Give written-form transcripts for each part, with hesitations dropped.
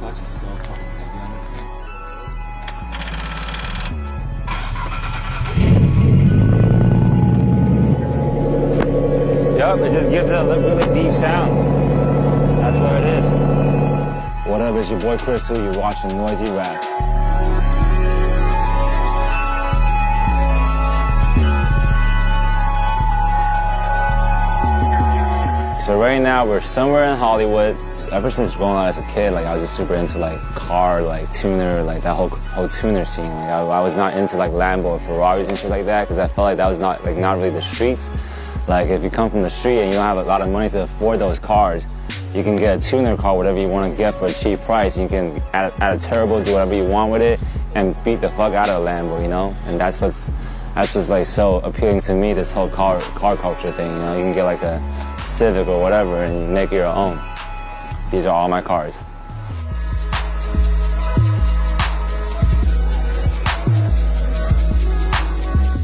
clutch is so fucking heavy on this thing. Yup, it just gives it a really deep sound. That's what it is. What up, it's your boy Kris Wu, you're watching Noisey Rap. So right now we're somewhere in Hollywood. Ever since growing up as a kid, like I was just super into like car, like tuner, like that whole tuner scene. Like I was not into like Lambo or Ferraris and shit like that because I felt like that was not really the streets. Like if you come from the street and you don't have a lot of money to afford those cars, you can get a tuner car, whatever you want to get for a cheap price. You can add a turbo, do whatever you want with it, and beat the fuck out of a Lambo, you know. And that's what's like so appealing to me. This whole car culture thing, you know. You can get like a Civic or whatever and make it your own. These are all my cars.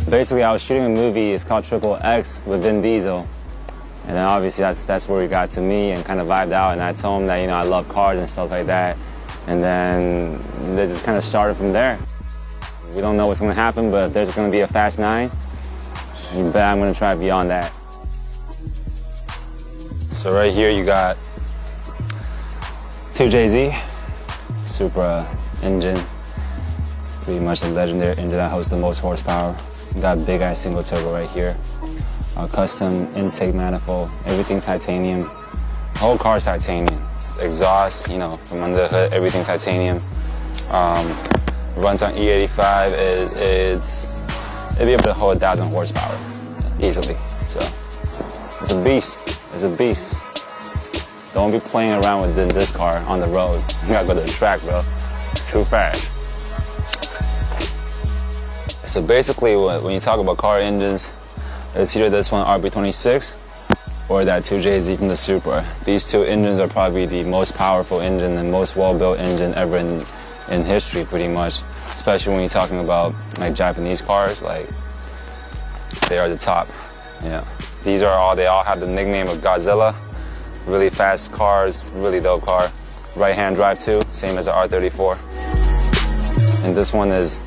Basically, I was shooting a movie. It's called Triple X with Vin Diesel, and then obviously that's where he got to me and kind of vibed out. And I told him that I love cars and stuff like that, and then they just kind of started from there. We don't know what's going to happen, but if there's going to be a Fast 9, you bet I'm going to try beyond that. So right here you got 2JZ Supra engine, pretty much the legendary engine that hosts the most horsepower. You got a big ass single turbo right here, custom intake manifold, everything titanium. The whole car's titanium. Exhaust, from under the hood, everything titanium. Runs on E85. It'd be able to hold 1,000 horsepower easily. So it's a beast. It's a beast. Don't be playing around with this car on the road. You gotta go to the track, bro. True fact. So basically, when you talk about car engines, it's either this one RB26 or that 2JZ from the Supra. These two engines are probably the most powerful engine and most well-built engine ever in history, pretty much. Especially when you're talking about like Japanese cars, like they are the top. Yeah. They all have the nickname of Godzilla. Really fast cars, really dope car. Right-hand drive too, same as the R34. And this one is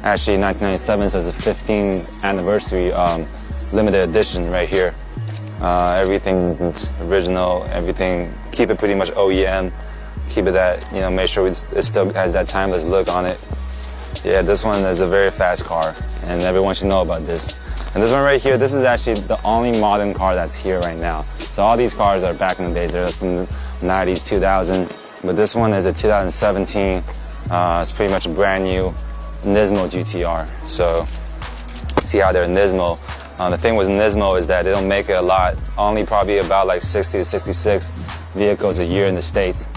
actually 1997, so it's a 15th anniversary limited edition right here. Everything is original, everything, keep it pretty much OEM. Keep it that, make sure it still has that timeless look on it. Yeah, this one is a very fast car, and everyone should know about this. And this one right here, this is actually the only modern car that's here right now. So all these cars are back in the days, they're from the 90s, 2000. But this one is a 2017. It's pretty much a brand new Nismo GTR. So see how they're Nismo. The thing with Nismo is that they don't make it a lot. Only probably about like 60 to 66 vehicles a year in the States.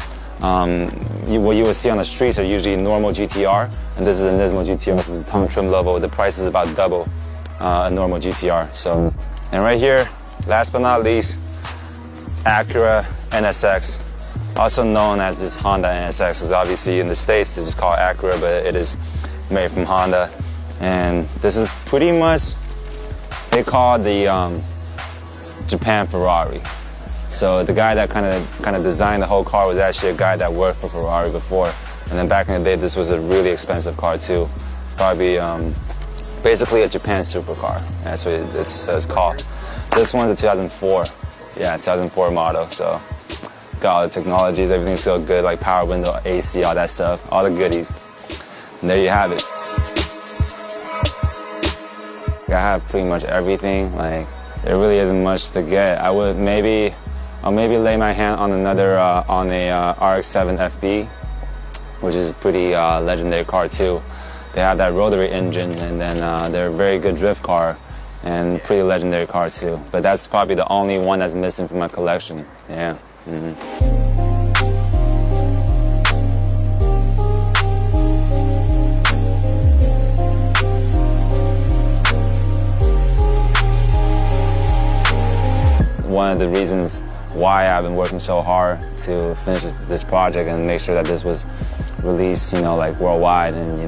What you will see on the streets are usually normal GTR, and this is a Nismo GTR. This is a tongue trim level. The price is about double a normal GTR. So, and right here, last but not least, Acura NSX, also known as this Honda NSX, because obviously in the States this is called Acura, but it is made from Honda. And this is pretty much, they call the Japan Ferrari. So the guy that kind of designed the whole car was actually a guy that worked for Ferrari before. And then back in the day, this was a really expensive car too. Probably basically a Japan supercar. That's what it's called. This one's a 2004. Yeah, 2004 model. So got all the technologies, everything's still good, like power window, AC, all that stuff, all the goodies. And there you have it. I have pretty much everything. Like there really isn't much to get. I'll maybe lay my hand on another on a RX-7 FD, which is a pretty legendary car too. They have that rotary engine, and then they're a very good drift car and pretty legendary car too. But that's probably the only one that's missing from my collection. Yeah. One of the reasons why I've been working so hard to finish this project and make sure that this was released, like worldwide, and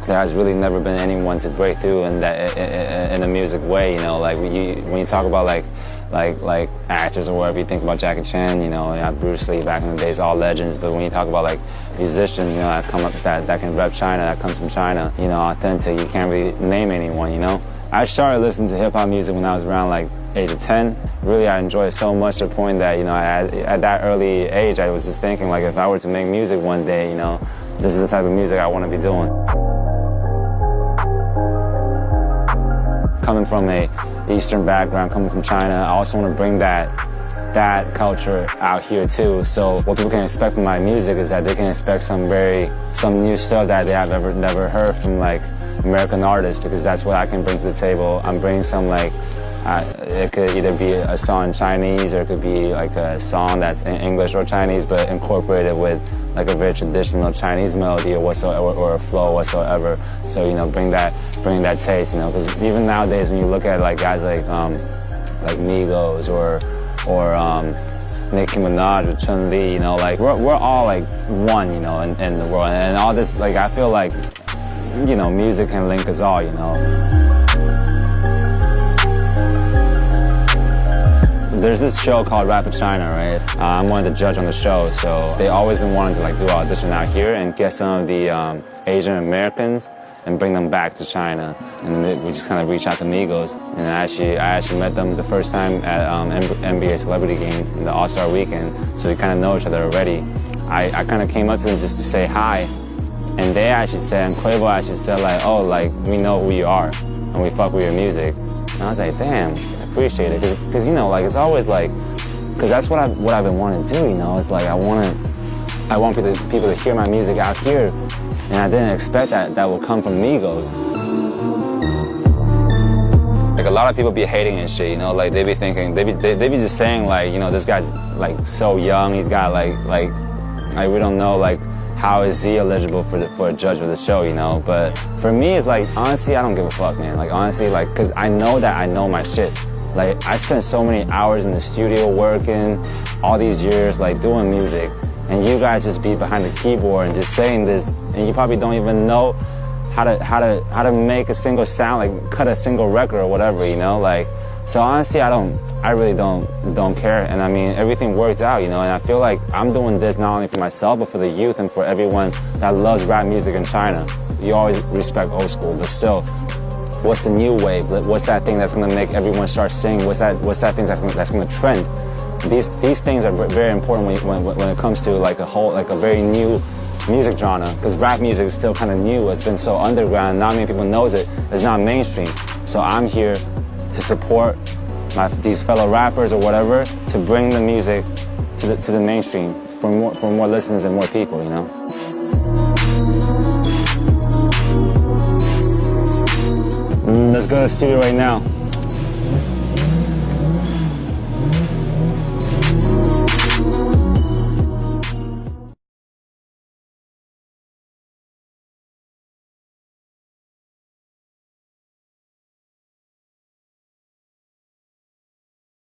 there has really never been anyone to break through in a music way, like when you talk about like like actors or whatever. You think about Jackie Chan, you know, yeah, Bruce Lee back in the days, all legends. But when you talk about like musicians, you know, that come up that can rep China, that comes from China, you know, authentic, you can't really name anyone, you know. I started listening to hip hop music when I was around like age of 10. Really, I enjoyed it so much to the point that, you know, at that early age, I was just thinking like, if I were to make music one day, you know, this is the type of music I want to be doing. Coming from a Eastern background, coming from China, I also want to bring that culture out here too. So what people can expect from my music is that they can expect some new stuff that they have never heard from like American artists, because that's what I can bring to the table. I'm bringing some like, it could either be a song in Chinese or it could be like a song that's in English or Chinese, but incorporated with like a very traditional Chinese melody or whatsoever, or a flow whatsoever. So, you know, bring that taste, you know, because even nowadays when you look at like guys like Migos or Nicki Minaj or Chun-Li, you know, like we're all like one, you know, in the world, and all this, like I feel like, you know, music can link us all, you know. There's this show called Rap China, right? I'm one of the judges on the show, so they always been wanting to like do an audition out here and get some of the Asian Americans and bring them back to China. And we just kind of reached out to Migos, and I actually met them the first time at NBA Celebrity Game in the All-Star Weekend, so we kind of know each other already. I kind of came up to them just to say hi, and they actually said, and Quavo actually said like, oh, like, we know who you are, and we fuck with your music. And I was like, damn. Appreciate it, because you know, like, it's always like, because that's what I've been wanting to do, you know. It's like I want people to hear my music out here, and I didn't expect that will come from Migos. Like, a lot of people be hating and shit, you know, like they be thinking, they be just saying like, you know, this guy's like so young, he's got like we don't know like how is he eligible for a judge of the show, you know. But for me, it's like, honestly, I don't give a fuck, man. Like, honestly, like, because I know that I know my shit. Like, I spent so many hours in the studio working, all these years, like, doing music, and you guys just be behind the keyboard and just saying this, and you probably don't even know how to make a single sound, like, cut a single record or whatever, you know. Like, so honestly, I really don't care, and I mean, everything worked out, you know. And I feel like I'm doing this not only for myself, but for the youth and for everyone that loves rap music in China. You always respect old school, but still, what's the new wave? What's that thing that's gonna make everyone start singing? What's that thing that's gonna trend? These things are very important when it comes to like a very new music genre, because rap music is still kind of new. It's been so underground, not many people knows it. It's not mainstream. So I'm here to support these fellow rappers or whatever, to bring the music to the mainstream for more listeners and more people, you know. Let's go to the studio right now.